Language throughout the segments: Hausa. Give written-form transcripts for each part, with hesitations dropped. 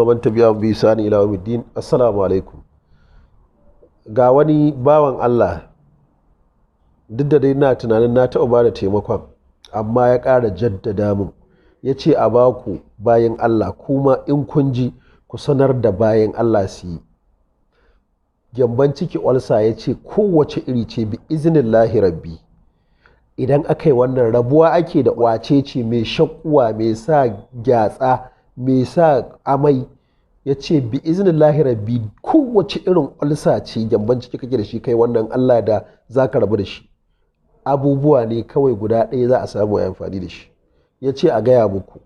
man tabi'a bi sani ila yawmiddin. Assalamu alaikum. Ga wani bawan Allah, duk da dai na tunanin na taɓa ba da taimakon, amma ya ƙara jaddada min, ya ce a baku bayan Allah, kuma in kun ji ku sanar da bayan Allah su yi. Gyamban ciki olsa ya ce kowace iri ce bi iznillahi rabbi. Idan aka yi wannan, rabuwa ake da wace ce mai shakkuwa, mai sa gyatsa, mai sa amai. Ya ce bi iznillahi rabbi, kowace irin olsa ce gyamban ciki kake da shi, kai wannan Allah da za ka rabu da shi. Abubuwa ne kawai guda ɗaya za a samu a amfani da shi. Ya ce a gaya muku,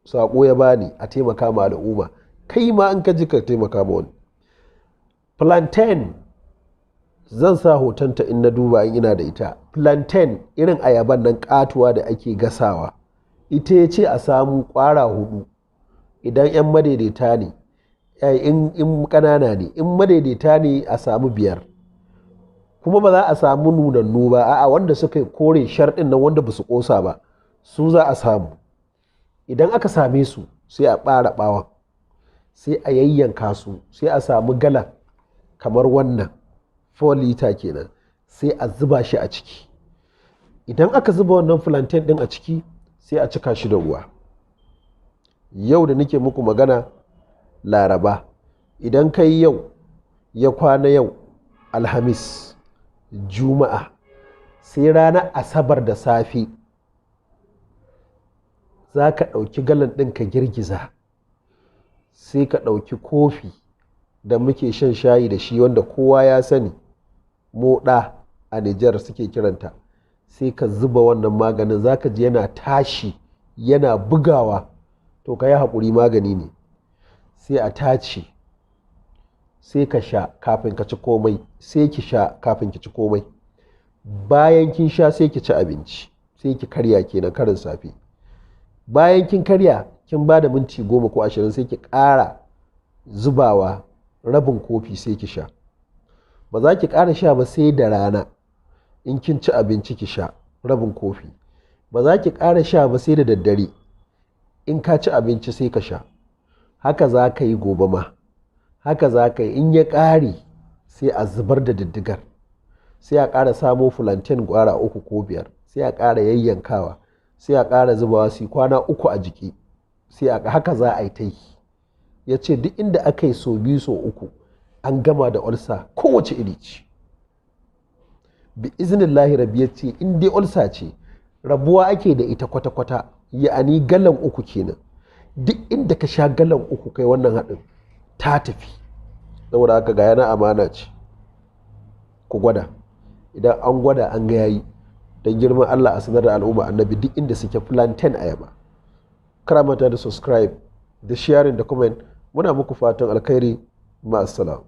saƙo ya bani a taimaka ma al'umma, kai ma an ka ji ka taimaka ma wani. Plantain, zan sa hotonta in na duba in ina da ita. Plantain irin ayaban nan katuwa da ake gasawa, ita ya ce a samu ƙwara 4. Idan 'yan madaidaita ne, in ƙanana ne, in madaidaita ne a samu 5. Kuma ba za a samu nunannu ba, a'a wanda suka kore sharɗin nan, wanda ba su ƙosa ba, su za a samu. Idan aka same su sai a ɓara ɓawon, sai a yayyanka su, sai a samu galan kamar wannan 4 lita kenan, sai a zuba shi a ciki. Idan aka zuba wannan plantain ɗin a ciki, sai a cika shi da ruwa. Yau da nake muku magana Laraba, idan kai yau ya kwana yau Alhamis, Juma'a, sai ranar Asabar da safe za ka ɗauki galan ɗin ka girgiza, sai ka ɗauki kofi da muke shan shayi da shi, wanda kowa ya sani moɗa a Nijar suke kiranta, sai ka zuba wannan maganin, za ka ji yana tashi yana bugawa. To ka yi haƙuri, magani ne. Sai a tace, sai ka sha kafin ka ci komai, sai ki sha kafin ki ci komai. Bayan kin sha sai ki ci abinci, sai ki karya kenan karin safe. Bayan kin karya, kin ba da minti 10 ko 20, sai ki ƙara zubawa rabin kofi sai ki sha. Ba za ki ƙara sha ba sai da rana, in kin ci abinci ki sha rabin kofi. Ba za ki ƙara sha ba sai da daddare, in ka ci abinci sai ka sha. Haka za ka yi gobe ma, haka za ka yi. In ya ƙare sai a zubar da diddigar, sai a ƙara samo plantain ƙwara 3 ko 5, sai a ƙara yayyankawa, sai a ƙara zubawa su kwana 3 a jiki, sai haka za a yi ta yi. Ya ce duk inda aka yi so 2 so 3 an gama da ulcer kowace iri ce. Bi iznillahi rabbi, ya ce in dai ulcer ce rabuwa ake da ita kwata-kwata, ya'ani galan 3 kenan. Duk inda ka sha galan 3 kai wannan haɗin, ta tafi. Saboda haka ga yana amana ce, ku gwada. Idan an gwada an ga yayi, don girman Allah a sanar da al'umma annabi duk inda suke plantain ayaba. Karamata da subscribe da sharing da comment. Muna muku fatan alkhairi. Ma'assalam.